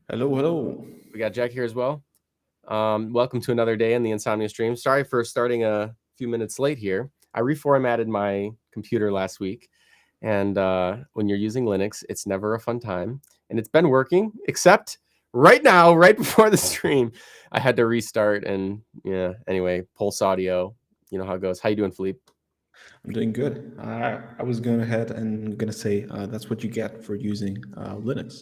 Hello, hello. We got Jack here as well. Welcome to another day in the Insomnia stream. Sorry for starting a few minutes late here. I reformatted my computer last week, and when you're using Linux, it's never a fun time. And it's been working, except right now, right before the stream, I had to restart. And yeah, anyway, Pulse Audio. You know how it goes. How you doing, Philippe? I'm doing good. I was going ahead and gonna say that's what you get for using Linux.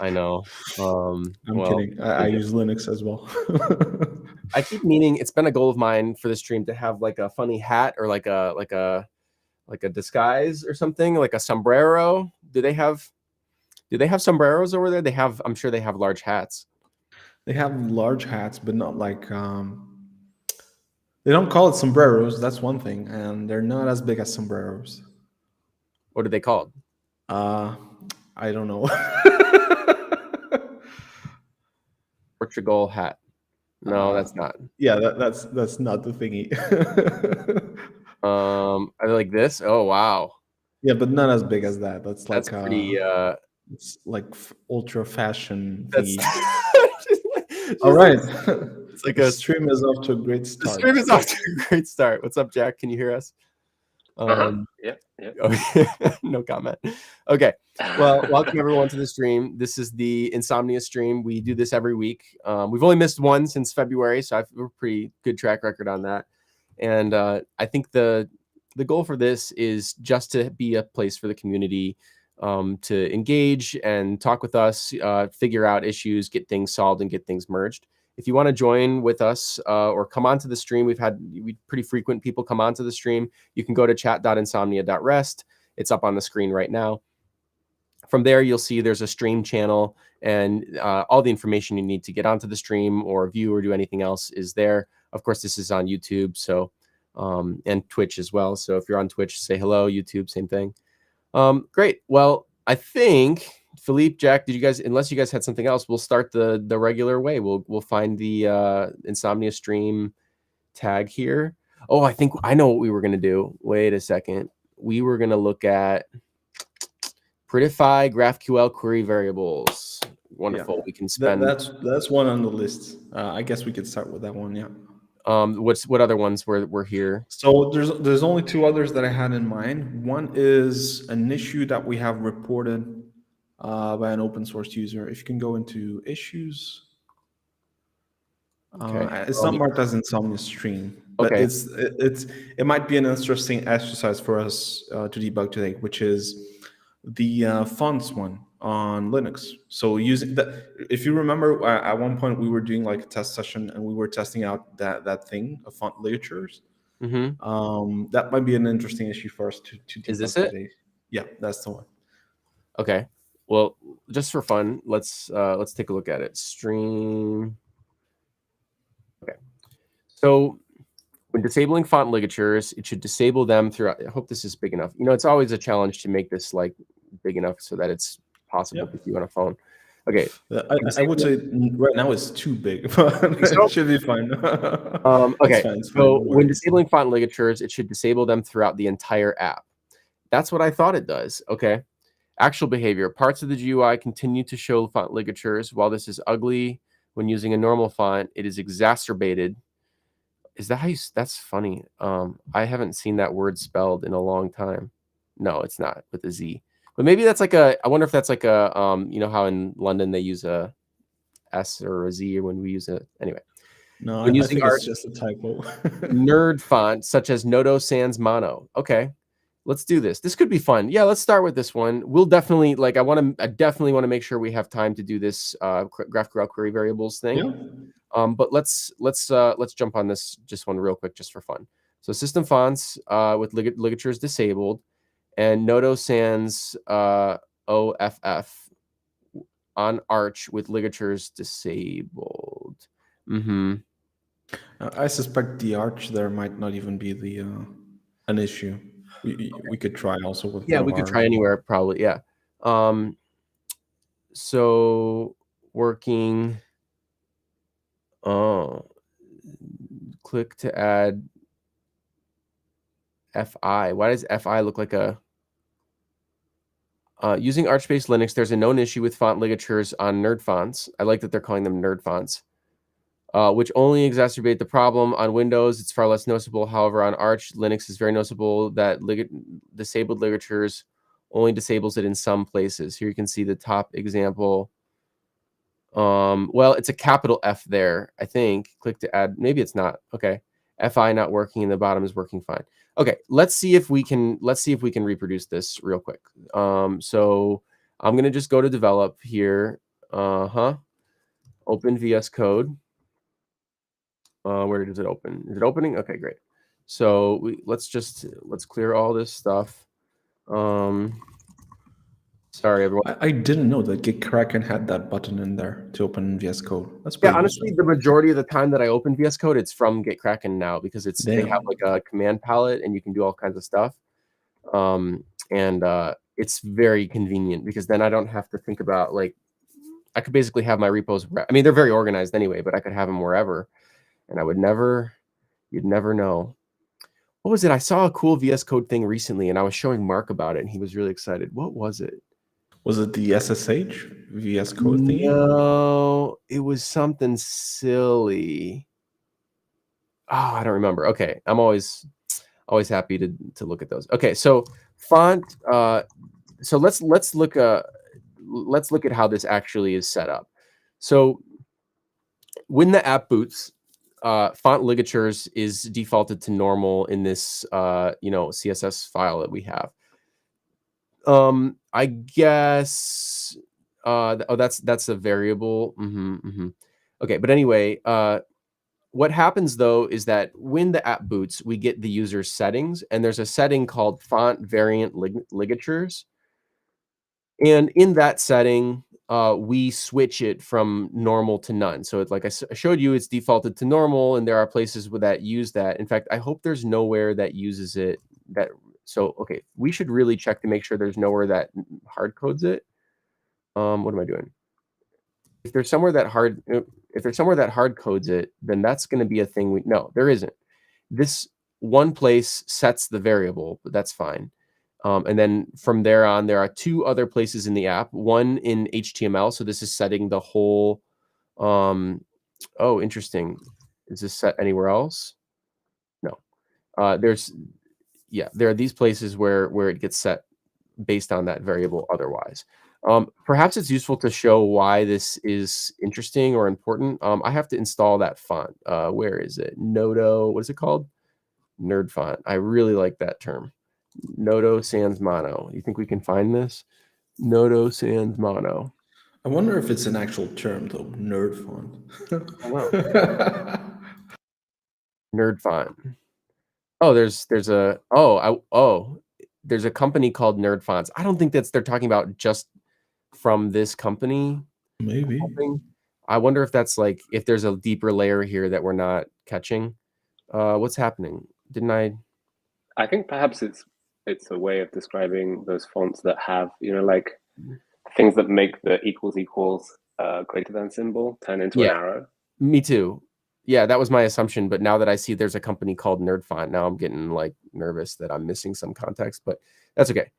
I know. I'm Well, kidding. I use Linux as well. I keep meaning it's been a goal of mine for the stream to have like a funny hat or like a disguise or something, like a sombrero. Do they have sombreros over there? They have, I'm sure they have large hats. They have large hats, but not like they don't call it sombreros. That's one thing, and they're not as big as sombreros. What are they called? Uh, I don't know. Portugal hat. No, uh, that's not. yeah, that's not the thingy. Are they like this? Oh wow. Yeah, but not as big as that. That's That's like pretty it's like ultra fashion that's thingy. All just right, it's like the a stream is off to a great the stream start. is off to a great start. What's up, Jack? Can you hear us? Um Yeah, yeah. Okay. No comment. Okay. Well, welcome everyone to the stream. This is the Insomnia stream. We do this every week. We've only missed one since February, so I've a pretty good track record on that. And I think the goal for this is just to be a place for the community to engage and talk with us, figure out issues, get things solved, and get things merged. If you want to join with us or come onto the stream, we pretty frequent people come onto the stream. You can go to chat.insomnia.rest. It's up on the screen right now. From there, you'll see there's a stream channel, and all the information you need to get onto the stream or view or do anything else is there. Of course, this is on YouTube, so and Twitch as well. So if you're on Twitch, say hello. YouTube, same thing. Great. Well, I think Philippe, Jack, did you guys? Unless you guys had something else, we'll start the regular way. We'll find the Insomnia stream tag here. Oh, I think I know what we were gonna do. Wait a second. We were gonna look at prettify GraphQL query variables. Wonderful. Yeah, We can spend. that's one on the list. I guess we could start with that one. Yeah. What other ones were here? So there's only two others that I had in mind. One is an issue that we have reported by an open source user. If you can go into issues, Okay. it's not marked as Insomnia stream, but Okay. it might be an interesting exercise for us to debug today, which is the fonts one on Linux. So using that, if you remember, at one point we were doing like a test session and we were testing out that thing of font ligatures. Mm-hmm. That might be an interesting issue for us to Is this debug it? today. Yeah, that's the one. Okay. Well, just for fun, let's take a look at it. Stream. Okay. So when disabling font ligatures, it should disable them throughout. I hope this is big enough. It's always a challenge to make this like big enough so that it's possible Yeah. to view on a phone. Okay. I would say right now it's too big, but it should be fine. It's Okay. fine. It's fine. So Don't when worry. disabling font ligatures, it should disable them throughout the entire app. That's what I thought it does. Okay. Actual behavior. Parts of the GUI continue to show font ligatures. While this is ugly when using a normal font, it is exacerbated. Is that how you? That's funny. I haven't seen that word spelled in a long time. No, it's not with a Z. But maybe that's like a. I wonder if that's like a. You know how in London they use a S or a Z when we use it. Anyway, No, when I using think our it's just a typo. nerd font such as Noto Sans Mono. Okay, let's do this. This could be fun. Yeah, let's start with this one. We'll definitely like. I definitely want to make sure we have time to do this GraphQL query variables thing. Yeah. But let's jump on this just one real quick, just for fun. So system fonts with ligatures disabled, and Noto Sans OFF on Arch with ligatures disabled. Mm-hmm. I suspect the arch there might not even be the an issue. We could try also with Yeah, one of we could try ours. anywhere probably. Yeah. Um, so working. Oh, click to add FI. Why does FI look like a Using Arch-based Linux, there's a known issue with font ligatures on nerd fonts. I like that they're calling them nerd fonts, which only exacerbate the problem. On Windows, it's far less noticeable. However, on Arch, Linux is very noticeable that disabled ligatures only disables it in some places. Here you can see the top example. Well, it's a capital F there, I think. Click to add. Maybe it's not. Okay. FI not working and the bottom is working fine. Okay, let's see if we can reproduce this real quick. So I'm going to just go to develop here. Open VS Code. Where does it open? Is it opening? Okay, great. So let's clear all this stuff. Sorry, everyone. I didn't know that Gitkraken had that button in there to open VS Code. That's Yeah, pretty honestly, the majority of the time that I open VS Code, it's from Gitkraken now because they have like a command palette and you can do all kinds of stuff. It's very convenient because then I don't have to think about, like, I could basically have my repos. I mean, they're very organized anyway, but I could have them wherever, and you'd never know. What was it? I saw a cool VS Code thing recently, and I was showing Mark about it, and he was really excited. What was it? Was it the SSH VS Code thingy? No, it was something silly. Oh, I don't remember. Okay, I'm always happy to look at those. Okay, so font. So let's look at how this actually is set up. So when the app boots, font ligatures is defaulted to normal in this CSS file that we have. I guess that's a variable. Okay, but anyway, what happens though is that when the app boots, we get the user's settings, and there's a setting called font variant ligatures. And in that setting, we switch it from normal to none. So it's like I showed you, it's defaulted to normal, and there are places that use that. In fact, I hope there's nowhere that uses it. Okay, we should really check to make sure there's nowhere that hard codes it. What am I doing? If there's somewhere that hard codes it, then that's going to be a thing. No, there isn't. This one place sets the variable, but that's fine. And then from there on, there are two other places in the app. One in HTML, so this is setting the whole. Oh, interesting. Is this set anywhere else? No. There are these places where it gets set based on that variable otherwise. Perhaps it's useful to show why this is interesting or important. I have to install that font. Where is it? Nodo, what is it called? Nerd font. I really like that term. Nodo sans mono. You think we can find this? Nodo sans mono. I wonder if it's an actual term though. Nerd font. Nerd font. Oh, there's a company called Nerd Fonts. I don't think they're talking about just from this company. Maybe. I wonder if that's like, if there's a deeper layer here that we're not catching. What's happening? I think perhaps it's a way of describing those fonts that have, like things that make the equals greater than symbol turn into an arrow. Me too. Yeah, that was my assumption. But now that I see there's a company called Nerd Font, now I'm getting like nervous that I'm missing some context, but that's okay.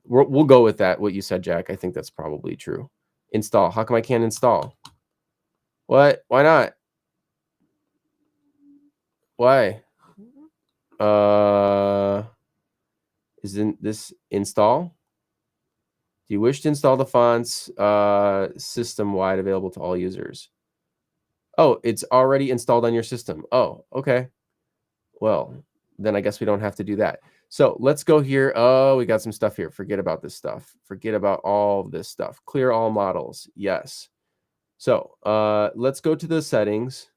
We'll go with that. What you said, Jack. I think that's probably true. Install. How come I can't install? What? Why not? Why? Isn't this install? Do you wish to install the fonts system-wide available to all users? Oh, it's already installed on your system. Oh, okay. Well, then I guess we don't have to do that. So let's go here. Oh, we got some stuff here. Forget about this stuff. Forget about all this stuff. Clear all models. Yes. So let's go to the settings.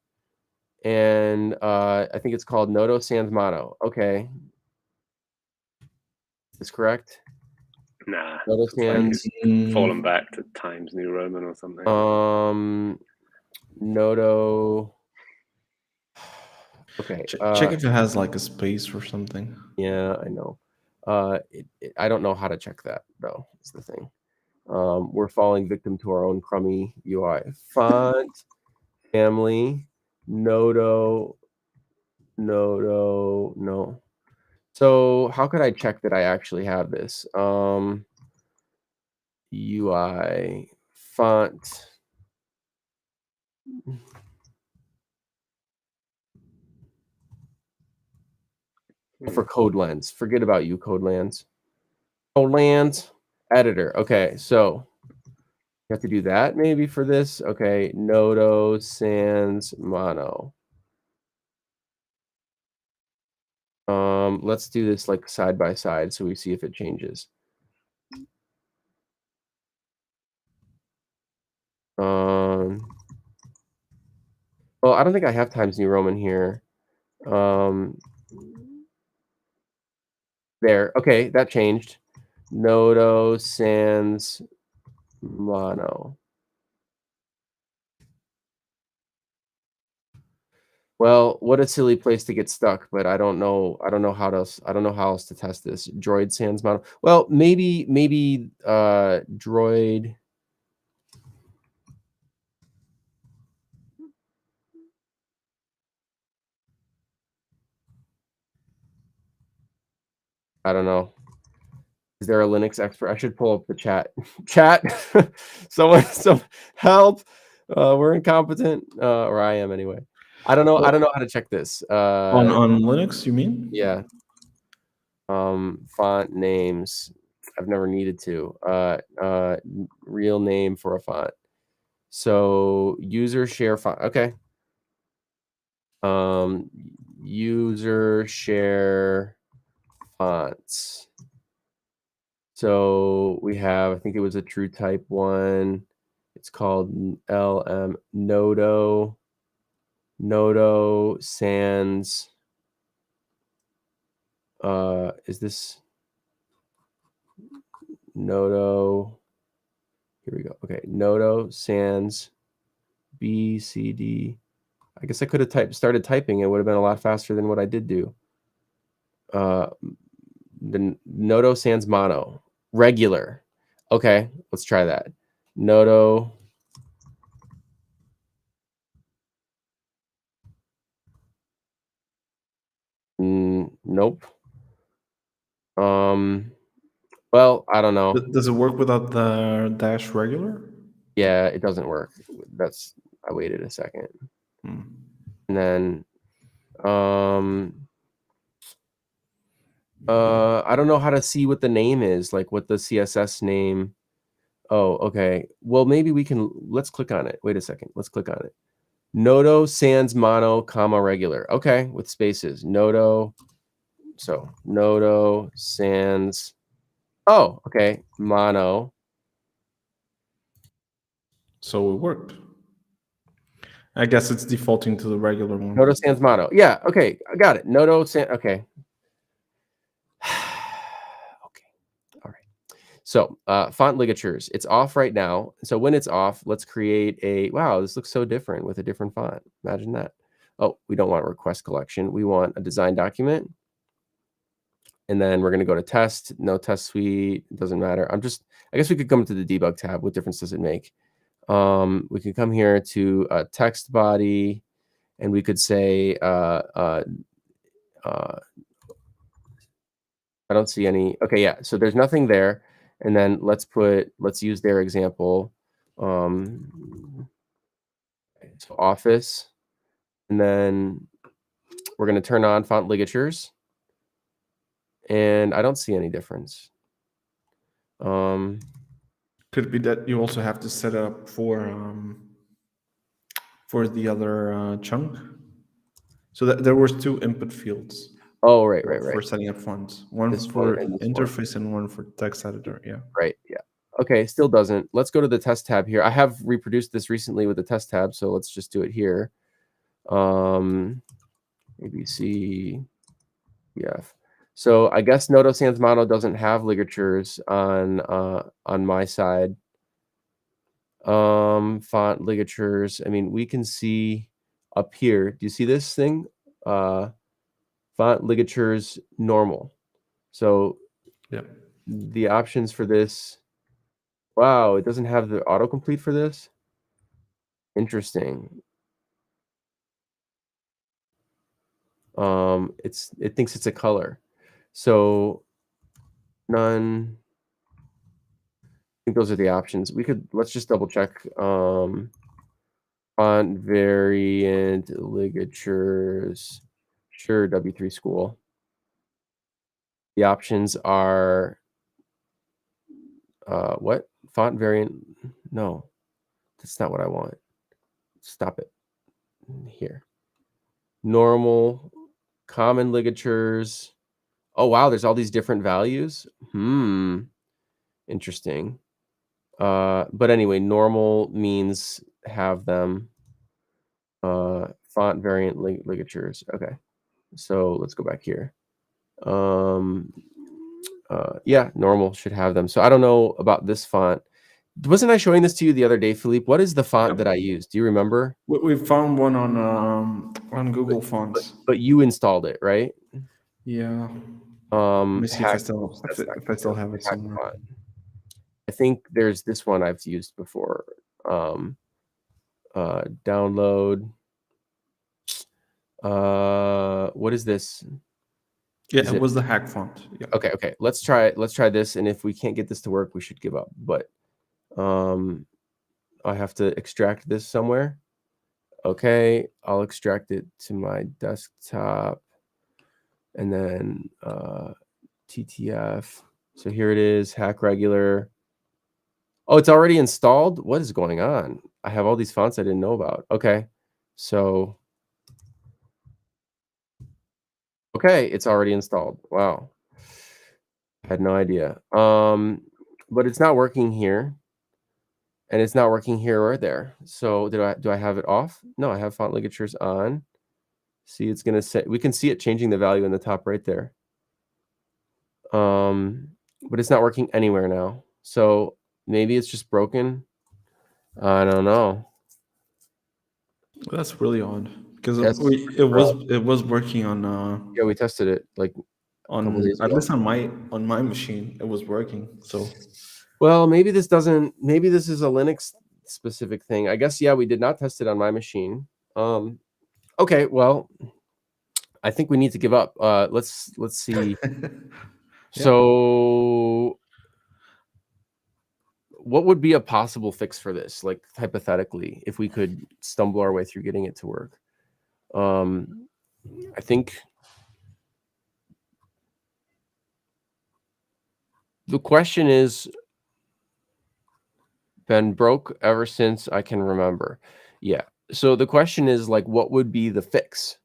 And I think it's called Nodo sans mono. Okay. Is correct? Nah. Nodo sans. Fallen back to Times New Roman or something. Nodo. Okay. Check if it has like a space or something. Yeah, I know. I don't know how to check that though. Is the thing. We're falling victim to our own crummy UI. Font family Nodo. No. So how could I check that I actually have this? UI font. For CodeLens. Forget about you, CodeLens. CodeLens editor. Okay, so you have to do that maybe for this. Okay, Nodo sans mono. Let's do this like side by side so we see if it changes. Well, I don't think I have Times New Roman here. There. Okay, that changed. Nodo sans mono. Well, what a silly place to get stuck, but I don't know how else to test this. Droid sans mono. Well, maybe droid. I don't know. Is there a Linux expert? I should pull up the chat. Chat. Someone help. We're incompetent. Or I am anyway. I don't know. I don't know how to check this. On Linux, you mean? Yeah. Font names. I've never needed to. Real name for a font. So user share font. Okay. User share fonts. So we have, I think it was a true type one. It's called LM Nodo sans. Is this Nodo? Here we go. Okay, Nodo sans BCD. I guess I could have started typing. It would have been a lot faster than what I did do. The Nodo sans mono. Regular. Okay, let's try that. Nodo. Nope. Well, I don't know. Does it work without the dash regular? Yeah, it doesn't work. I waited a second. And then I don't know how to see what the name is, like what the CSS name. Oh, okay. Well, maybe we can, let's click on it. Wait a second. Let's click on it. Nodo sans mono, comma regular. Okay, with spaces. Nodo. So Nodo sans. Oh, okay. Mono. So it worked. I guess it's defaulting to the regular one. Nodo sans mono. Yeah, okay. I got it. Nodo sans. Okay. So font ligatures, it's off right now. So when it's off, let's create a, wow, this looks so different with a different font. Imagine that. Oh, we don't want a request collection. We want a design document. And then we're going to go to test, no test suite, it doesn't matter. I guess we could come to the debug tab. What difference does it make? We can come here to text body, and we could say, I don't see any. Okay, yeah, so there's nothing there. And then let's use their example. So Office, and then we're going to turn on font ligatures, and I don't see any difference. Could it be that you also have to set up for the other chunk? So that there was two input fields. Oh, right. For setting up fonts. One This for one and this interface and one for text editor. Yeah. Right. Yeah. Okay. Still doesn't. Let's go to the test tab here. I have reproduced this recently with the test tab, so let's just do it here. ABC. Yeah. So I guess Nodo sans mono doesn't have ligatures on my side. Font ligatures. I mean, we can see up here. Do you see this thing? Font ligatures normal. So yeah, the options for this. Wow, it doesn't have the autocomplete for this. Interesting. It thinks it's a color. So none. I think those are the options. Let's just double check. Font variant ligatures. Sure, W3 School. The options are what? Font variant? No, that's not what I want. Stop it. Here. Normal, common ligatures. Oh wow, there's all these different values. Interesting. But anyway, normal means have them. Font variant ligatures. Okay. So let's go back here. Yeah, normal should have them. So I don't know about this font. Wasn't I showing this to you the other day, Philippe? What is the font that I used? Do you remember? We found one on Google Fonts. But you installed it, right? Yeah. Let me see if I still have it hack somewhere. font. I think there's this one I've used before. Download. What is this? Yeah, it was the hack font. Yeah. Okay. Let's try this, and if we can't get this to work, we should give up. But I have to extract this somewhere. Okay, I'll extract it to my desktop, and then TTF. So here it is, hack regular. Oh, it's already installed? What is going on? I have all these fonts I didn't know about. Okay, so okay, it's already installed. Wow, I had no idea. But it's not working here, and it's not working here or there. So do I have it off? No, I have font ligatures on. See, it's gonna say, we can see it changing the value in the top right there. But it's not working anywhere now. So maybe it's just broken. I don't know. That's really odd because That's it was working on yeah, we tested it like a couple days at ago. least on my machine it was working. So Well, maybe this is a Linux specific thing. I guess yeah, we did not test it on my machine. Okay, well, I think we need to give up. Let's see. Yeah. So what would be a possible fix for this, like hypothetically, if we could stumble our way through getting it to work? I think the question is, been broke ever since I can remember. Yeah. So the question is, like, what would be the fix?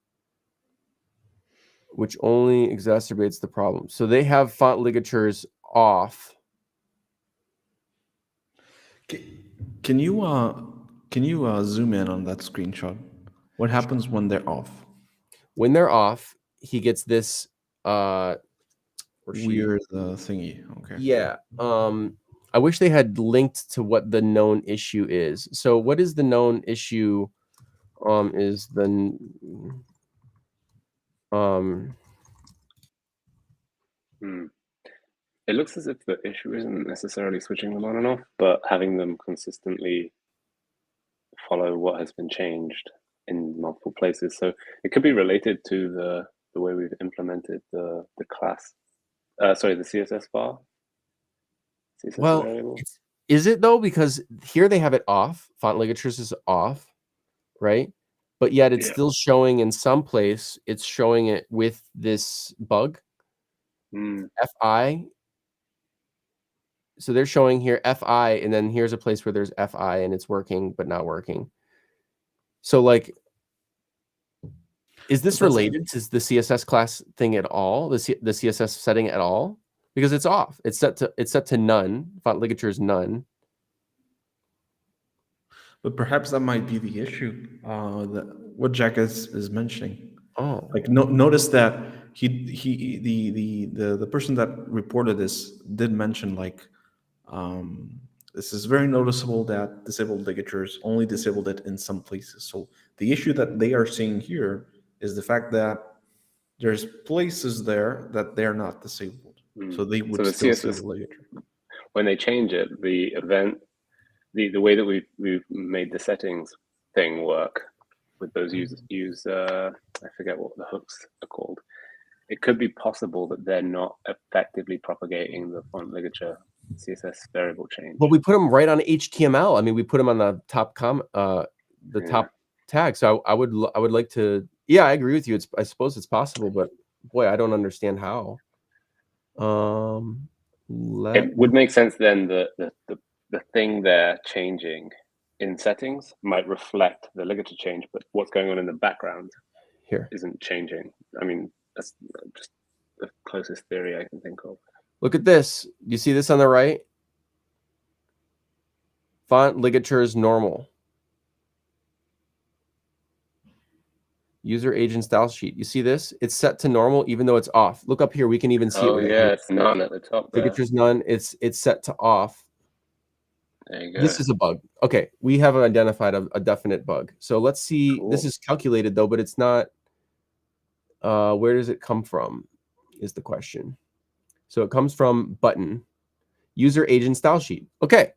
Which only exacerbates the problem. So they have font ligatures off. Can you zoom in on that screenshot? What happens when they're off? When they're off, he gets this weird thingy. Okay. Yeah. I wish they had linked to what the known issue is. So what is the known issue? Is the It looks as if the issue isn't necessarily switching them on and off, but having them consistently follow what has been changed in multiple places. So it could be related to the way we've implemented the class. Sorry, the CSS bar. CSS well, variable. Is it though? Because here they have it off. Font ligatures is off, right? But yet it's still showing in some place. It's showing it with this bug. FI. So they're showing here FI, and then here's a place where there's FI, and it's working but not working. So like, is this related to the CSS class thing at all? The CSS setting at all? Because it's off. It's set to none. Font ligature is none. But perhaps that might be the issue. What Jack is mentioning. Oh, like notice that the person that reported this did mention like this is very noticeable that disabled ligatures only disabled it in some places. So the issue that they are seeing here is the fact that there's places there that they're not disabled. So they would still see the ligature. When they change it, the event, the way that we've made the settings thing work with those use I forget what the hooks are called. it could be possible that they're not effectively propagating the font ligature CSS variable change. But we put them right on HTML. I mean, we put them on the top top tag. So I would like to. Yeah, I agree with you. I suppose it's possible, but boy, I don't understand how. It would make sense then that the thing they're changing in settings might reflect the ligature change, but what's going on in the background here isn't changing. I mean, that's just the closest theory I can think of. Look at this. You see this on the right? Font ligatures normal. User agent style sheet. You see this? It's set to normal even though it's off. Look up here. We can even see it. Oh yeah, it's none at the top there. Ligatures none. It's set to off. There you go. This is a bug. Okay, we have identified a definite bug. So let's see. Cool. This is calculated though, but it's not. Where does it come from? Is the question. So it comes from button, user agent style sheet. Okay.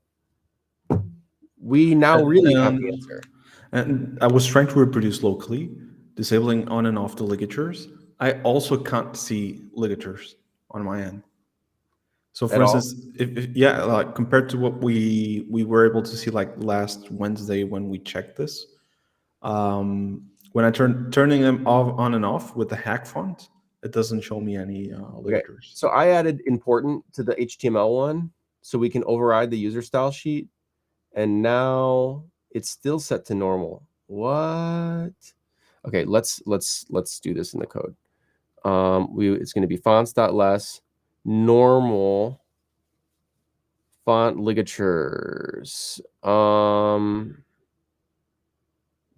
We now really have the answer. And I was trying to reproduce locally, disabling on and off the ligatures. I also can't see ligatures on my end. So for instance, if like compared to what we were able to see like last Wednesday when we checked this, when I turning them off on and off with the hack font, it doesn't show me any ligatures. So I added important to the HTML one so we can override the user style sheet. And now it's still set to normal. What? Okay, let's do this in the code. It's going to be fonts.less normal font ligatures.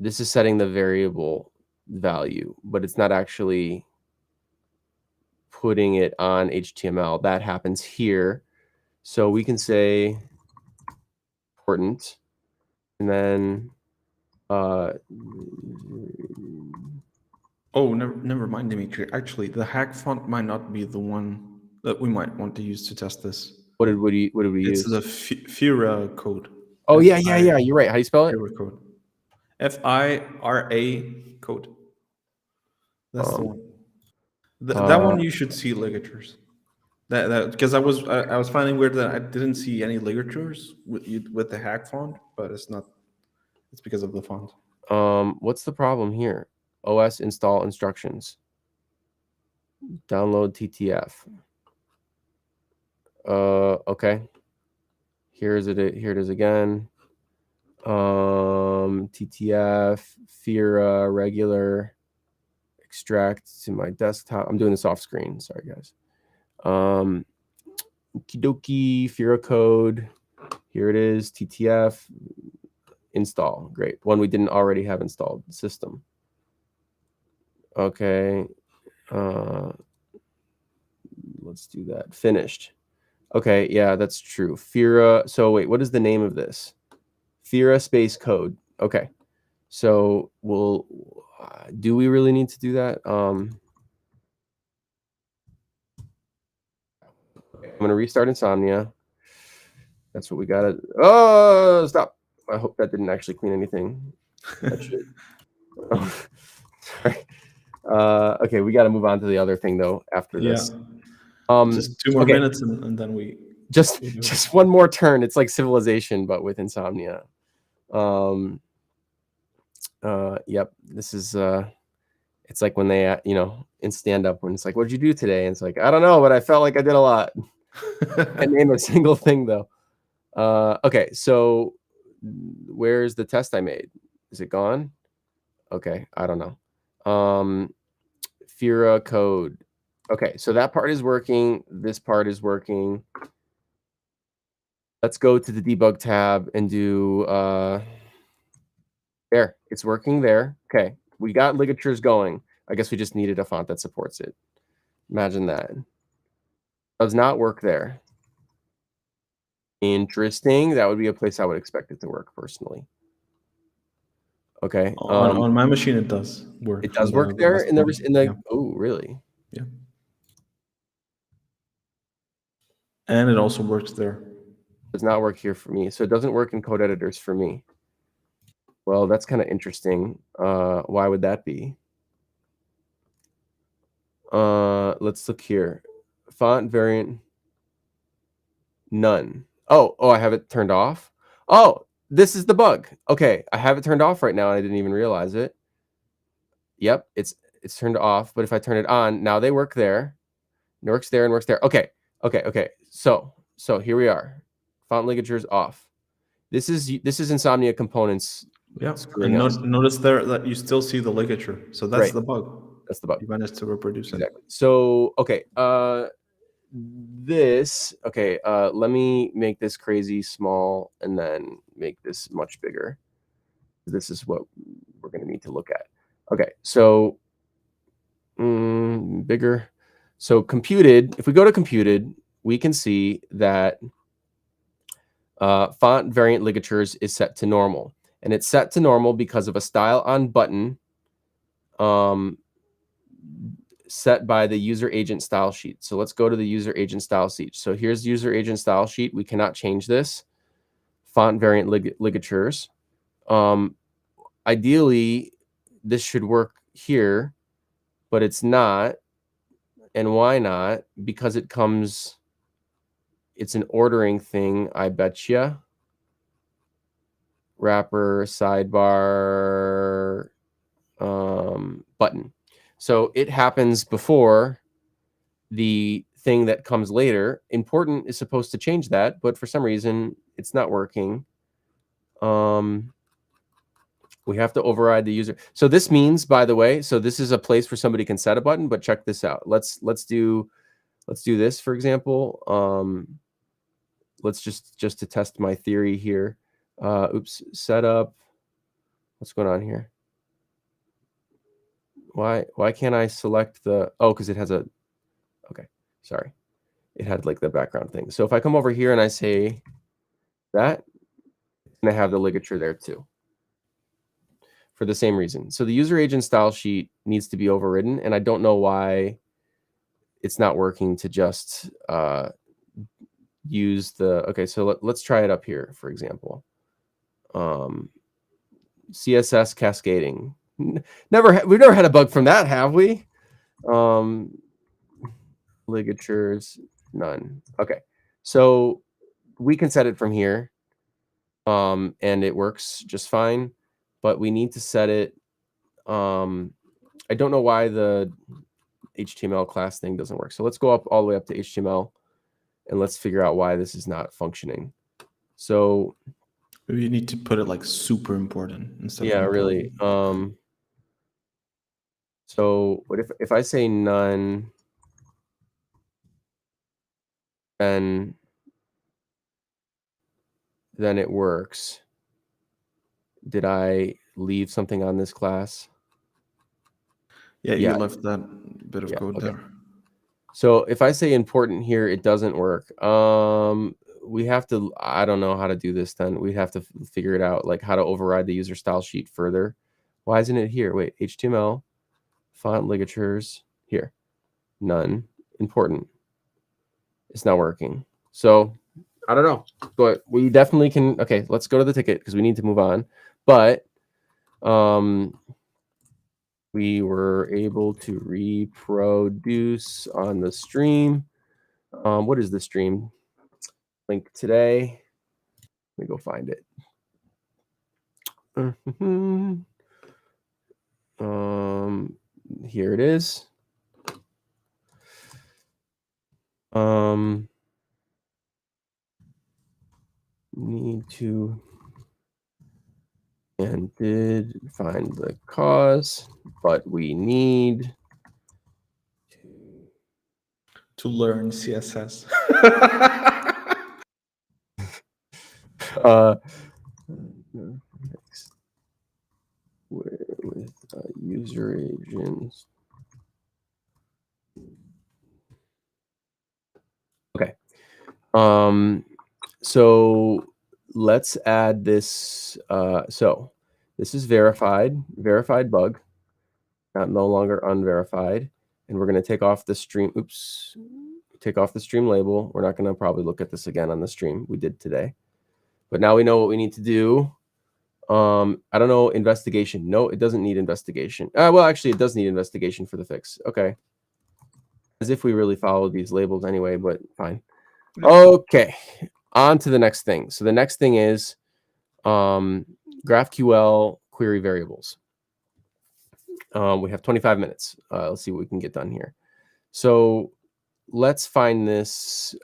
This is setting the variable value, but it's not actually putting it on HTML. That happens here. So we can say important, and then oh, never mind, Dimitri. Actually, the hack font might not be the one that we might want to use to test this. What did we use? It's the Fira code. Oh yeah. You're right. How do you spell it? Fira code. FIRA code. That's the one. That one you should see ligatures. That because I was finding weird that I didn't see any ligatures with the hack font, but it's not. It's because of the font. What's the problem here? OS install instructions. Download TTF. Okay. Here it is again. TTF, Fira, regular, extract to my desktop. I'm doing this off screen. Sorry, guys. Okidoki, Fira code. Here it is. TTF, install. Great. One we didn't already have installed. System. Okay. Let's do that. Finished. Okay. Yeah, that's true. Fira. So wait, what is the name of this? Fira space code. Okay. So do we really need to do that? I'm going to restart Insomnia. That's what we got. Oh, stop. I hope that didn't actually clean anything. That should. Sorry. Okay, we got to move on to the other thing though after this. Just 2 more minutes and then we just one more turn. It's like Civilization but with Insomnia. Yep, this is it's like when they in stand-up when it's like, what'd you do today? And it's like, I don't know, but I felt like I did a lot. I name a single thing though. Okay, so where's the test I made? Is it gone? Okay, I don't know. Fira code. Okay, so that part is working. This part is working. Let's go to the debug tab and do there. It's working there. Okay, we got ligatures going. I guess we just needed a font that supports it. Imagine that. Does not work there. Interesting. That would be a place I would expect it to work personally. Okay. On my machine, it does work. It does work there in the. Oh, really? Yeah. And it also works there. Does not work here for me. So it doesn't work in code editors for me. Well, that's kind of interesting. Why would that be? Let's look here. Font variant, none. Oh, I have it turned off. Oh, this is the bug. Okay, I have it turned off right now, and I didn't even realize it. Yep, it's turned off. But if I turn it on, now they work there. It works there and works there. Okay. So here we are. Font ligatures off. This is Insomnia components. Yeah, and notice there that you still see the ligature. So that's Right. the bug. That's the bug. You managed to reproduce it. So okay, let me make this crazy small and then make this much bigger. This is what we're going to need to look at. Okay, so bigger. So computed, if we go to computed, we can see that font variant ligatures is set to normal. And it's set to normal because of a style on button set by the user agent style sheet. So let's go to the user agent style sheet. So here's user agent style sheet. We cannot change this. Font variant ligatures. Ideally, this should work here, but it's not. And why not? Because it's an ordering thing, I betcha. Wrapper, sidebar, button. So it happens before the thing that comes later. Important is supposed to change that, but for some reason it's not working. We have to override the user. So this means, by the way, so this is a place where somebody can set a button, but check this out. Let's do this, for example. Let's just to test my theory here. Setup. What's going on here? Why can't I select the, because it has a, okay, sorry. It had like the background thing. So if I come over here and I say that, it's going to have the ligature there too. For the same reason. So the user agent style sheet needs to be overridden, and I don't know why it's not working to just use the, okay, so let's try it up here, for example. CSS cascading. We've never had a bug from that, have we? Ligatures, none. Okay, so we can set it from here, and it works just fine, but we need to set it. I don't know why the HTML class thing doesn't work. So let's go up all the way up to HTML, and let's figure out why this is not functioning. So maybe you need to put it like super important instead of important. Really. So what if I say none, then it works. Did I leave something on this class? Yeah, you left that bit of code there. So if I say important here, it doesn't work. We have to, I don't know how to do this then. We have to figure it out, like how to override the user style sheet further. Why isn't it here? Wait, HTML, font ligatures, here. None, important. It's not working. So I don't know, but we definitely can. Okay, let's go to the ticket because we need to move on. But we were able to reproduce on the stream. What is the stream link today? Let me go find it. Here it is. Need to and did find the cause, but we need to learn CSS. With user agents. Okay. So let's add this. So this is verified bug, no longer unverified. And we're going to take off the stream. Oops. Take off the stream label. We're not going to probably look at this again on the stream. We did today. But now we know what we need to do. I don't know, investigation. No, it doesn't need investigation. Well, actually, it does need investigation for the fix. Okay. As if we really followed these labels anyway, but fine. Okay, on to the next thing. So the next thing is GraphQL query variables. We have 25 minutes. Let's see what we can get done here. So let's find this.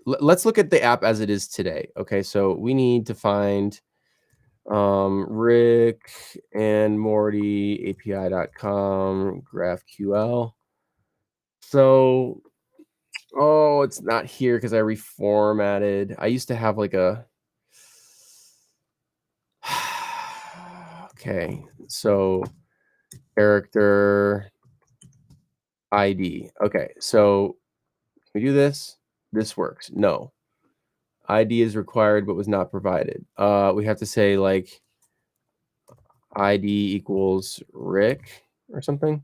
Let's look at the app as it is today. Okay, so we need to find Rick and Morty API.com GraphQL. So, oh, it's not here because I reformatted. I used to have like a. Okay, so character ID. Okay, so can we do this? This works. No. ID is required but was not provided. We have to say like ID equals Rick or something.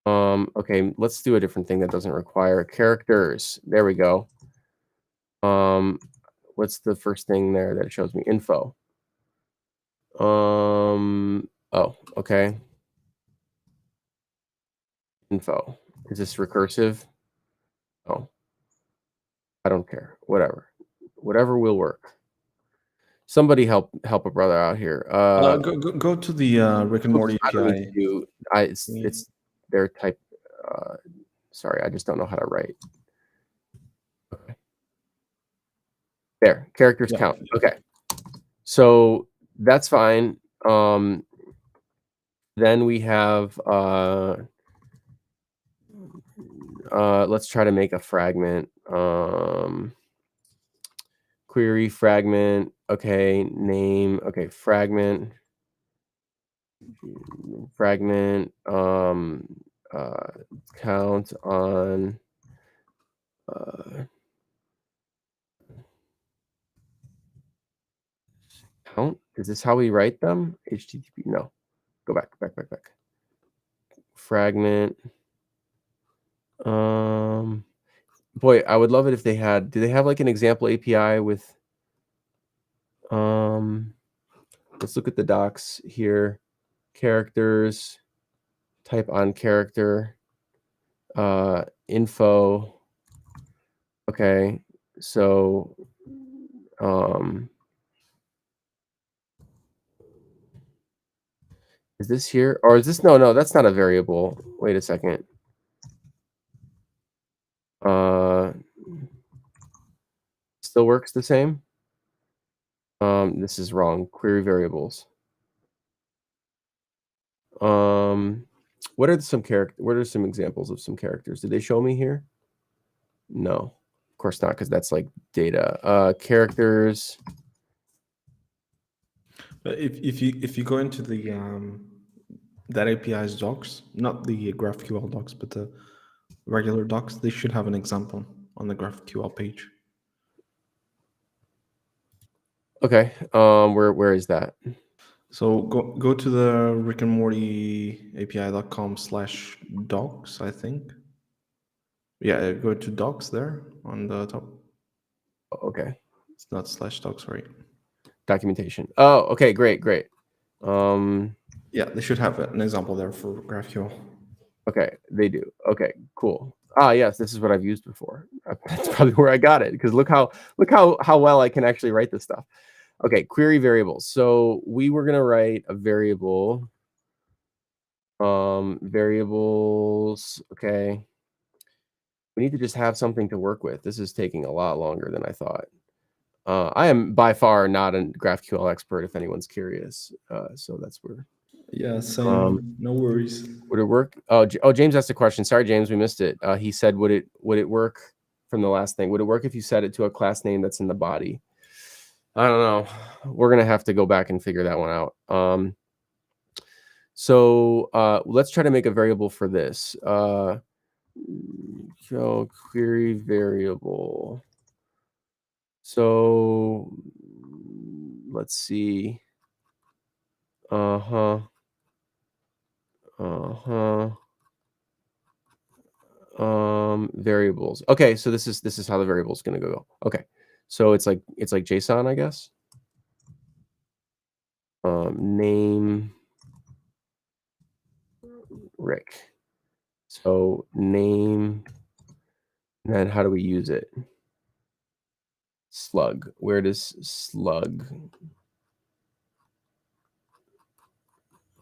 Okay, let's do a different thing that doesn't require characters. There we go. What's the first thing there that shows me? Info. Oh, okay. Info. Is this recursive? Oh, I don't care. Whatever will work. Somebody help a brother out here. Go to the Rick and Morty I don't need API. to do. It's their type. Sorry, I just don't know how to write. Okay. There, characters count. Okay, so that's fine. Then we have. Let's try to make a fragment. Query fragment. Okay, name. Okay, fragment. Fragment. Count on. Count. Is this how we write them? HTTP. No. Go back. Fragment. Boy, I would love it if they had. Do they have like an example API with? Let's look at the docs here. Characters. Type on character. Info. Okay, so is this here or is this no, that's not a variable. Wait a second. Still works the same. This is wrong. Query variables. What are some examples of some characters? Did they show me here? No, of course not, because that's like data. Characters. But if you go into the that API's docs, not the GraphQL docs, but the regular docs, they should have an example on the GraphQL page. Okay. Where is that? So go to the Rick and Morty API.com/docs, I think. Yeah, go to docs there on the top. Okay. It's not /docs, right? Documentation. Oh, okay, great. Yeah, they should have an example there for GraphQL. Okay, they do. Okay, cool. Yes, this is what I've used before. That's probably where I got it, because look how well I can actually write this stuff. Okay, query variables. So we were gonna write a variable. Variables. Okay. We need to just have something to work with. This is taking a lot longer than I thought. I am by far not a GraphQL expert, if anyone's curious. So that's where. Yeah, same. No worries. Would it work? Oh, James asked a question. Sorry, James, we missed it. He said, would it work from the last thing? Would it work if you set it to a class name that's in the body? I don't know. We're going to have to go back and figure that one out. So let's try to make a variable for this. So query variable. So let's see. Variables. Okay, so this is how the variable is going to go. Okay, so it's like JSON, I guess. Name Rick. So name, and then how do we use it? Slug. Where does slug?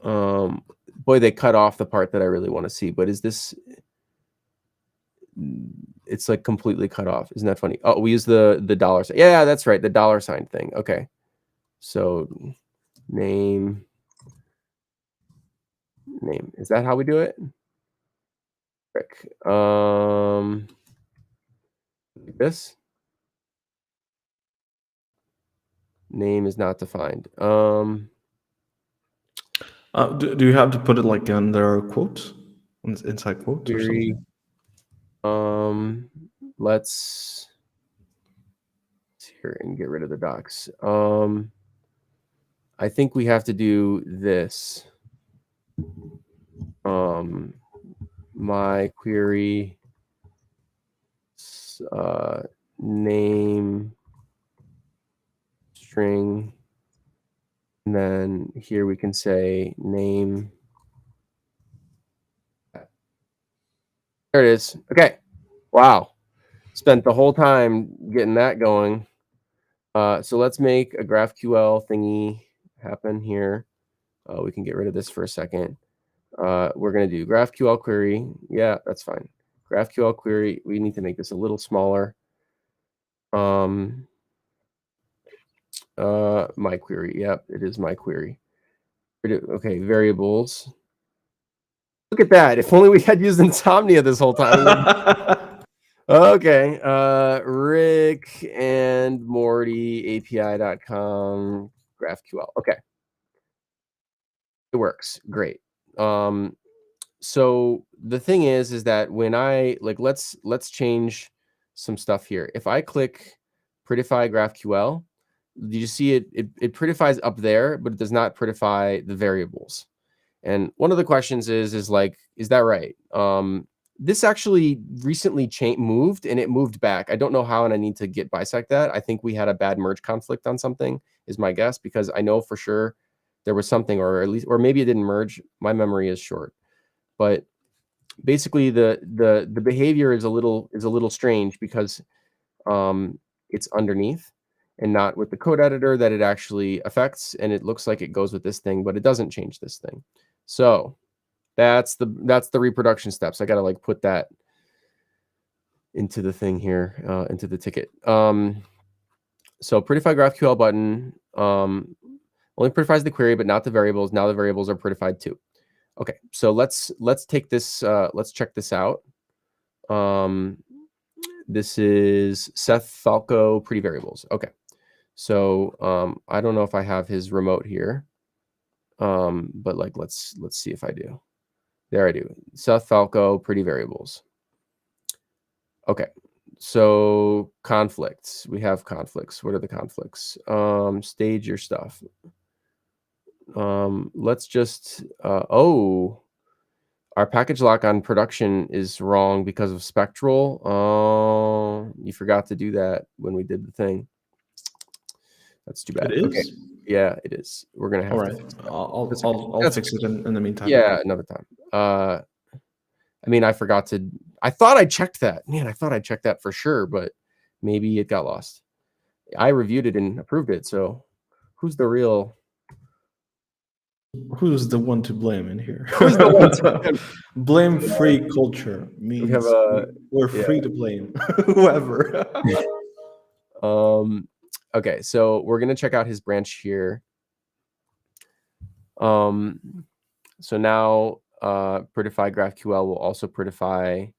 Boy, they cut off the part that I really want to see, but is this, it's like completely cut off. Isn't that funny? Oh, we use the dollar sign. Yeah, that's right. The dollar sign thing. Okay. So name. Is that how we do it? Frick. Like this. Name is not defined. Do you have to put it like under quotes, inside quotes or Query. something? Let's here and get rid of the docs. I think we have to do this. My query name string, and then here we can say name. There it is. Okay. Wow. Spent the whole time getting that going. So let's make a GraphQL thingy happen here. We can get rid of this for a second. We're going to do GraphQL query. Yeah, that's fine. GraphQL query. We need to make this a little smaller. My query. Yep, it is my query. Okay, variables. Look at that. If only we had used Insomnia this whole time. Okay. Rick and Morty API.com GraphQL. Okay. It works. Great. So the thing is that when I let's change some stuff here. If I click prettify GraphQL, you see it prettifies up there, but it does not prettify the variables. And one of the questions is that right? This actually recently moved, and it moved back. I don't know how, and I need to bisect that. I think we had a bad merge conflict on something, is my guess, because I know for sure there was something, or maybe it didn't merge. My memory is short, but basically the behavior is a little strange because it's underneath and not with the code editor that it actually affects, and it looks like it goes with this thing, but it doesn't change this thing. So that's the reproduction steps. I got to put that into the thing here, into the ticket. So prettify GraphQL button only prettifies the query, but not the variables. Now the variables are prettified too. Okay, so let's take this. Let's check this out. This is Seth Falco pretty variables. Okay, so I don't know if I have his remote here, but let's see if I do. There I do. Seth Falco pretty variables. Okay, so conflicts. We have conflicts. What are the conflicts? Stage your stuff. Let's just our package lock on production is wrong because of spectral. Oh, you forgot to do that when we did the thing. That's too bad. It is? Okay. Yeah, it is. We're gonna have All to right. fix that. I'll fix it in the meantime. Yeah, another time. I mean, I thought I checked that. Man, I thought I checked that for sure, but maybe it got lost. I reviewed it and approved it. So who's the one to blame in here? Who's the one to blame? Blame-free culture means we're free to blame whoever. Okay, so we're gonna check out his branch here. So now prettify GraphQL will also prettify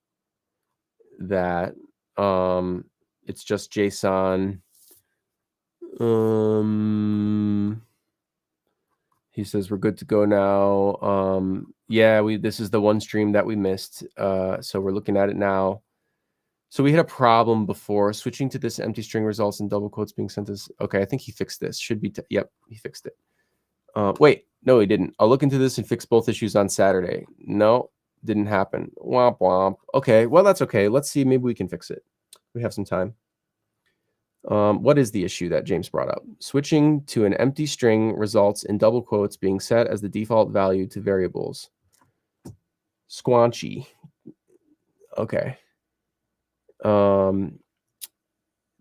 that. It's just JSON. He says we're good to go now. Yeah, this is the one stream that we missed. So we're looking at it now. So we had a problem before. Switching to this empty string results in double quotes being sent as... Okay, I think he fixed this. Should be... Yep, he fixed it. Wait, no, he didn't. I'll look into this and fix both issues on Saturday. No, didn't happen. Womp womp. Okay, well, that's okay. Let's see. Maybe we can fix it. We have some time. What is the issue that James brought up? Switching to an empty string results in double quotes being set as the default value to variables. Squanchy. Okay.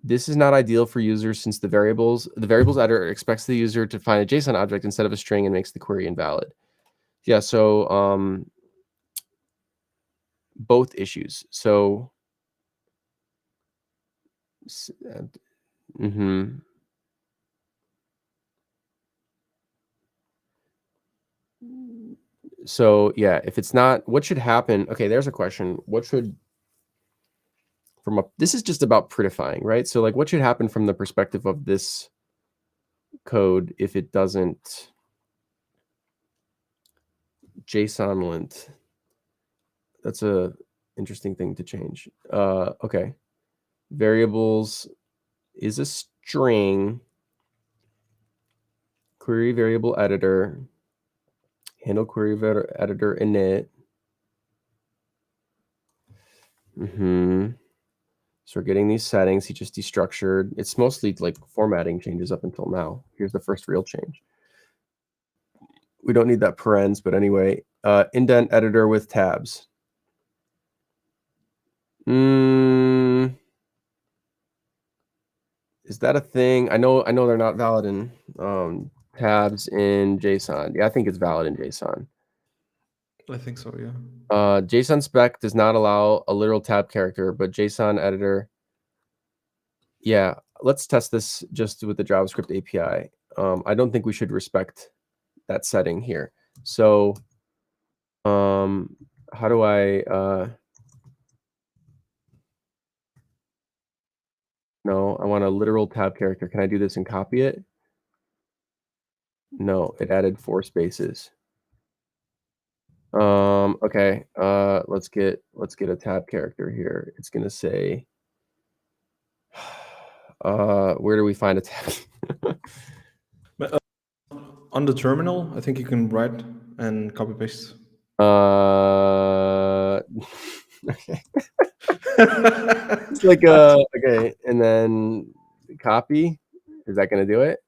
This is not ideal for users since the variables editor expects the user to find a JSON object instead of a string and makes the query invalid. Yeah, so both issues. So So yeah, if it's not, what should happen? Okay, there's a question. What should this is just about prettifying, right? So like what should happen from the perspective of this code if it doesn't JSON lint? That's a interesting thing to change. Okay. Variables is a string. Query variable editor. Handle query editor init. So we're getting these settings. He just destructured. It's mostly like formatting changes up until now. Here's the first real change. We don't need that parens, but anyway, indent editor with tabs. Is that a thing? I know they're not valid in tabs in JSON. Yeah, I think it's valid in JSON. I think so, yeah. JSON spec does not allow a literal tab character, but JSON editor. Yeah, let's test this just with the JavaScript API. I don't think we should respect that setting here. So how do I no, I want a literal tab character. Can I do this and copy it? No, it added 4 spaces. Okay, let's get a tab character here. It's gonna say where do we find a tab? On the terminal, I think you can write and copy paste. Okay. It's like okay, and then copy. Is that gonna do it?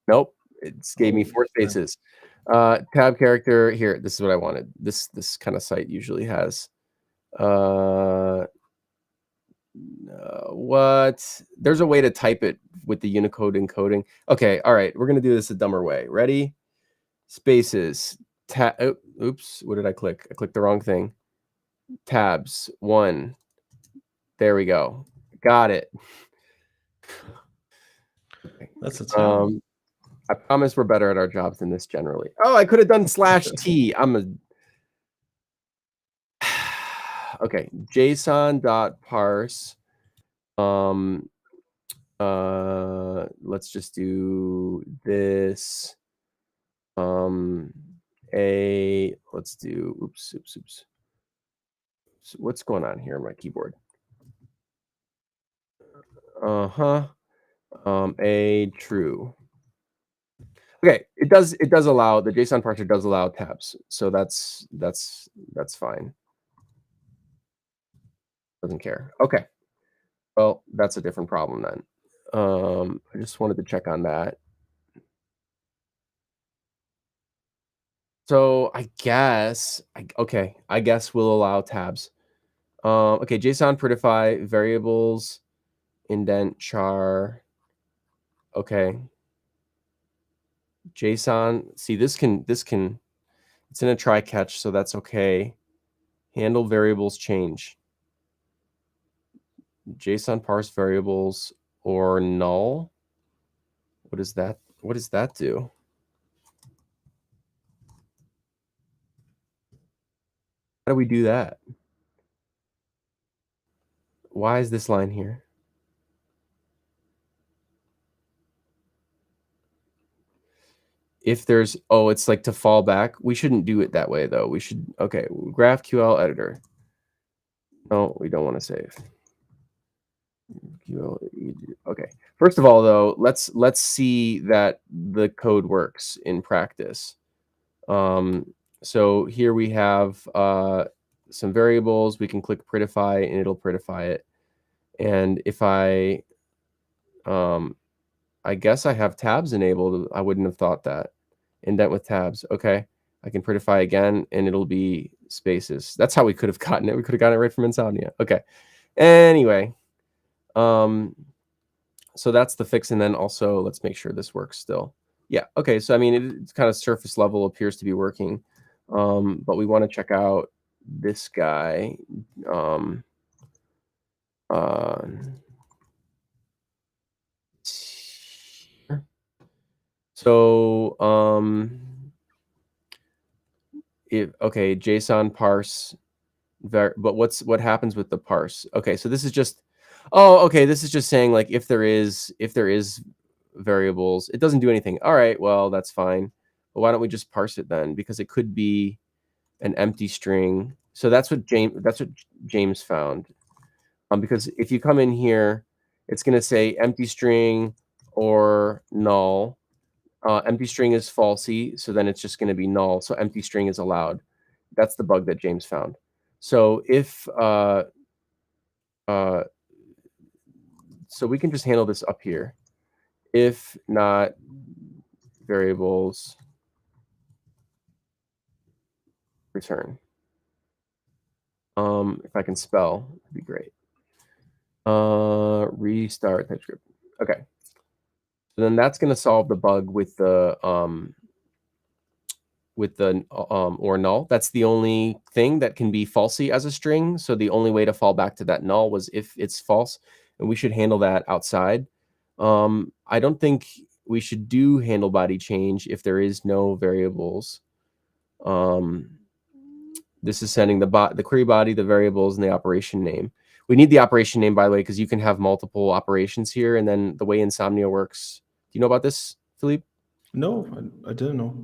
Nope. It gave me 4 spaces. Tab character here. This is what I wanted. This kind of site usually has. What? There's a way to type it with the Unicode encoding. Okay, all right. We're gonna do this a dumber way. Ready? Spaces. Oops. What did I click? I clicked the wrong thing. Tabs. 1. There we go. Got it. That's a tab. I promise we're better at our jobs than this generally. Oh, I could have done /t. Okay, JSON.parse. Let's just do this. Let's do oops. So what's going on here on my keyboard? A true. Okay, it does allow, the JSON parser does allow tabs, so that's fine. Doesn't care. Okay, well, that's a different problem then. I just wanted to check on that. So I guess we'll allow tabs. Okay, JSON prettify variables indent char. Okay. JSON, see this can it's in a try catch, so that's okay. Handle variables change. JSON parse variables or null. What does that do? How do we do that? Why is this line here? If there's, oh, it's like to fall back. We shouldn't do it that way though. We should, okay, GraphQL editor. No, we don't want to save. Okay. First of all, though, let's see that the code works in practice. So here we have some variables. We can click prettify, and it'll prettify it. And if I guess I have tabs enabled. I wouldn't have thought that. Indent with tabs. Okay. I can prettify again, and it'll be spaces. That's how we could have gotten it. We could have gotten it right from Insomnia. Okay. Anyway, so that's the fix. And then also, let's make sure this works still. Yeah. Okay. So, I mean, it's kind of surface level appears to be working. But we want to check out this guy. So, okay, JSON parse, but what happens with the parse? Okay, so this is just, okay, this is just saying like if there is variables, it doesn't do anything. All right, well that's fine, but why don't we just parse it then? Because it could be an empty string. So that's what James found. Because if you come in here, it's going to say empty string or null. Empty string is falsy, so then it's just going to be null. So empty string is allowed. That's the bug that James found. So if so we can just handle this up here. If not variables return. If I can spell, it'd be great. Restart TypeScript. Okay. So then that's going to solve the bug with the or null. That's the only thing that can be falsy as a string. So the only way to fall back to that null was if it's false, and we should handle that outside. I don't think we should do handle body change if there is no variables. This is sending the query body, the variables, and the operation name. We need the operation name, by the way, because you can have multiple operations here. And then the way Insomnia works, do you know about this, Philippe? No, I didn't know.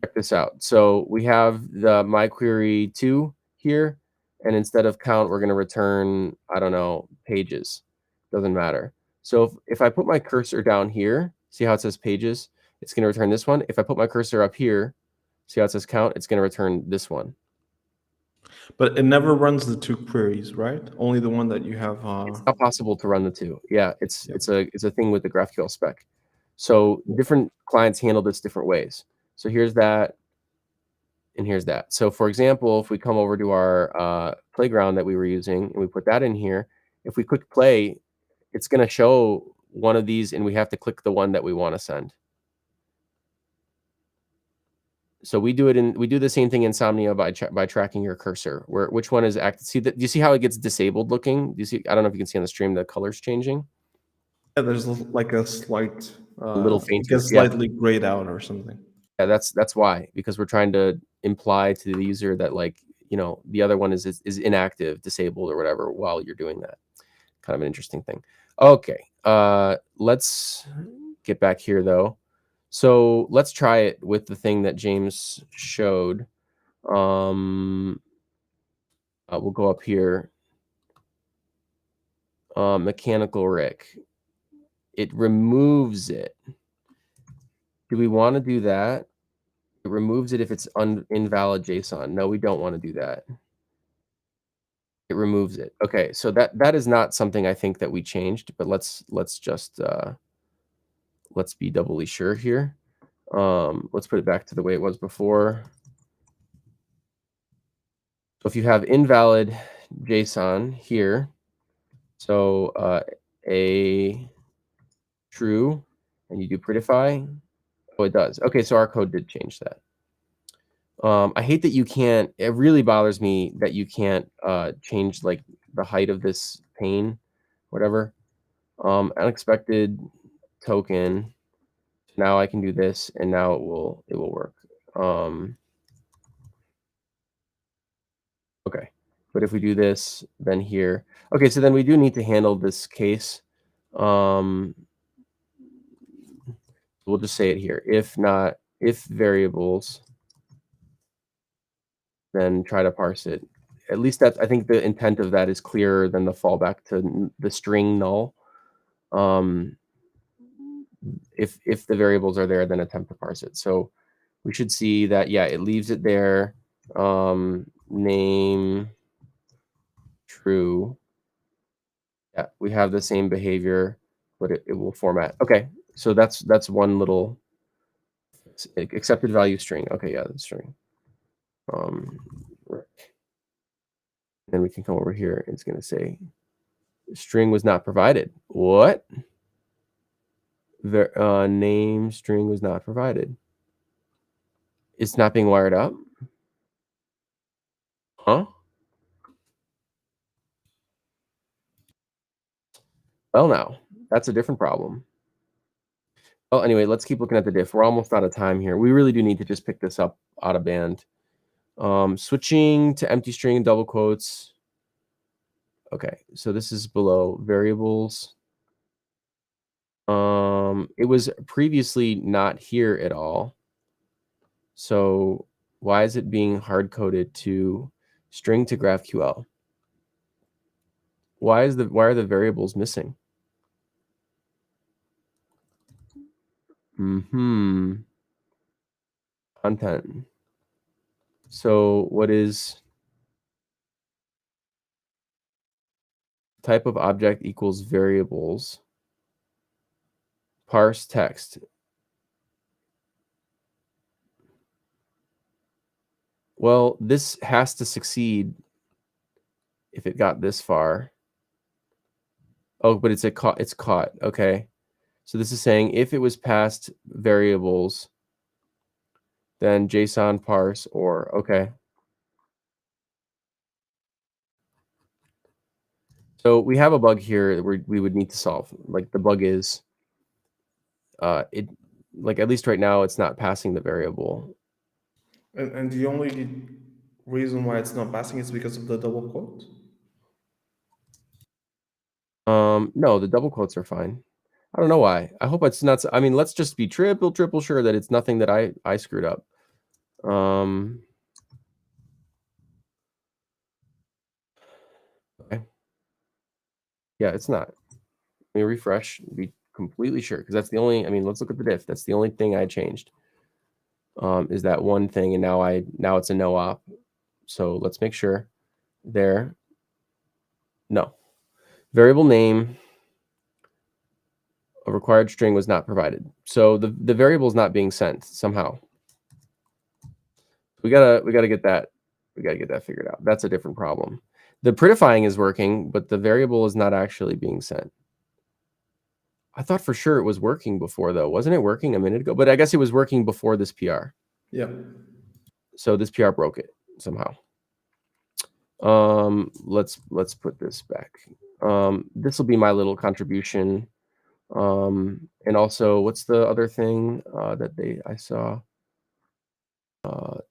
Check this out. So we have the myQuery2 here, and instead of count, we're going to return, I don't know, pages. Doesn't matter. So if I put my cursor down here, see how it says pages? It's going to return this one. If I put my cursor up here, see how it says count? It's going to return this one. But it never runs the two queries, right? Only the one that you have. It's not possible to run the two. Yeah, it's a thing with the GraphQL spec. So different clients handle this different ways. So here's that, and here's that. So for example, if we come over to our playground that we were using, and we put that in here, if we click play, it's going to show one of these, and we have to click the one that we want to send. So we do the same thing in Insomnia by tracking your cursor. Which one is active? See, do you see how it gets disabled looking? Do you see? I don't know if you can see on the stream the colors changing. Yeah, there's like a slight, a little fainter. It gets slightly grayed out or something. Yeah, that's why, because we're trying to imply to the user that, like, you know, the other one is inactive, disabled, or whatever while you're doing that. Kind of an interesting thing. Okay, let's get back here though. So let's try it with the thing that James showed. We'll go up here. Mechanical Rick. It removes it. Do we want to do that? It removes it if it's invalid JSON. No, we don't want to do that. It removes it. Okay, so that is not something I think that we changed, but let's just let's be doubly sure here. Let's put it back to the way it was before. So if you have invalid JSON here, so a true, and you do prettify, oh, it does. Okay, so our code did change that. I hate that you can't, it really bothers me that you can't change like the height of this pane, whatever. Unexpected token. Now I can do this, and now it will work. Okay, but if we do this, then here. Okay, so then we do need to handle this case. We'll just say it here. If variables, then try to parse it. At least that's, I think the intent of that is clearer than the fallback to the string null. If the variables are there, then attempt to parse it. So we should see that, yeah, it leaves it there. Name true. Yeah, we have the same behavior, but it will format. Okay, so that's one little accepted value string. Okay, yeah, that's string. Then we can come over here and it's going to say string was not provided. What? Name string was not provided. It's not being wired up? Huh? Well, now, that's a different problem. Well, anyway, let's keep looking at the diff. We're almost out of time here. We really do need to just pick this up out of band. Switching to empty string and double quotes. Okay, so this is below variables. It was previously not here at all. So why is it being hard-coded to string to GraphQL? Why are the variables missing? Content. So what is type of object equals variables? Parse text. Well, this has to succeed if it got this far. Oh, but it's caught. Okay. So this is saying if it was past variables, then JSON parse or okay. So we have a bug here that we would need to solve. Like the bug is it like at least right now it's not passing the variable. And the only reason why it's not passing is because of the double quote? No, the double quotes are fine. I don't know why. I hope it's not. I mean, let's just be triple sure that it's nothing that I screwed up. Okay. Yeah, it's not. Let me refresh. Be completely sure because that's the only. I mean, let's look at the diff. That's the only thing I changed. Is that one thing, and now it's a no op. So let's make sure. There. No. Variable name. A required string was not provided. So the variable is not being sent somehow. We gotta get that figured out. That's a different problem. The prettifying is working, but the variable is not actually being sent. I thought for sure it was working before though. Wasn't it working a minute ago? But I guess it was working before this PR. Yeah. So this PR broke it somehow. Let's put this back. This will be my little contribution. And also, what's the other thing that I saw?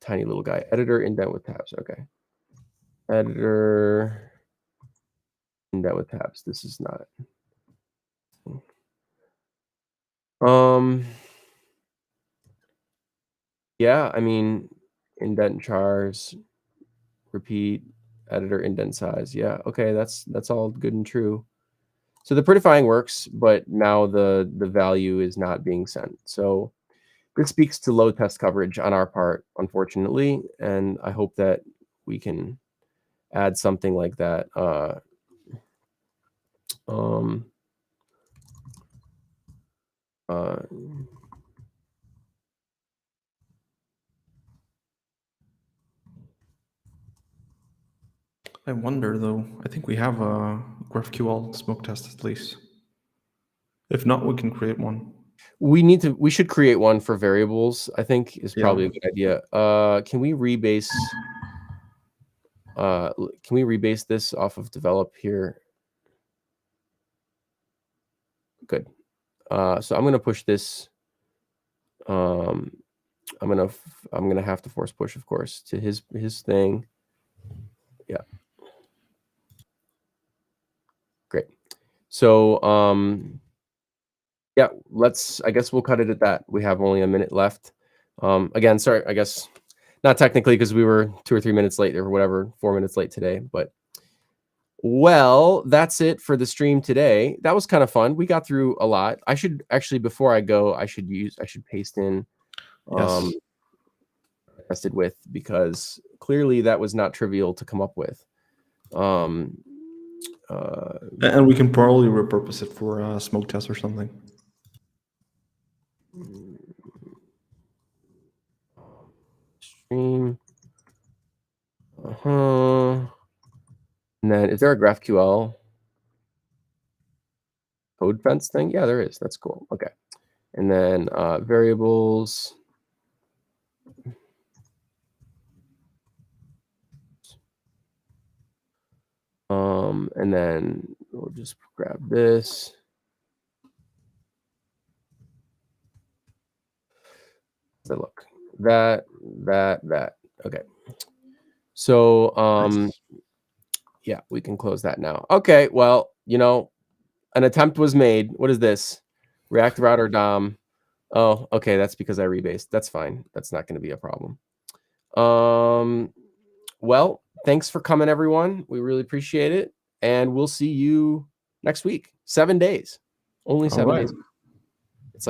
Tiny little guy. Editor indent with tabs. Okay. Editor indent with tabs. This is not. Yeah, I mean, indent chars, repeat, editor indent size. Yeah, okay, that's all good and true. So the prettifying works, but now the value is not being sent. So this speaks to low test coverage on our part, unfortunately, and I hope that we can add something like that. I wonder though. I think we have a GraphQL smoke test at least. If not, we can create one. We should create one for variables, I think is probably a good idea. Can we rebase this off of develop here? Good. So I'm going to push this. I'm going to have to force push, of course, to his thing. Yeah. Great. So yeah, I guess we'll cut it at that. We have only a minute left. Again, sorry, I guess not technically because we were 2 or 3 minutes late or whatever, 4 minutes late today, but well, that's it for the stream today. That was kind of fun. We got through a lot. I should actually, before I go, I should paste in tested with, because clearly that was not trivial to come up with. And we can probably repurpose it for a smoke test or something. Stream And then is there a GraphQL code fence thing? Yeah, there is. That's cool. Okay. And then variables. And then we'll just grab this. So look, that. Okay. So Nice. yeah, we can close that now. Okay, well, you know, an attempt was made. What is this? React Router DOM. Oh, okay, that's because I rebased. That's fine. That's not going to be a problem. Well, thanks for coming, everyone. We really appreciate it. And we'll see you next week. 7 days. Only All 7 right. days.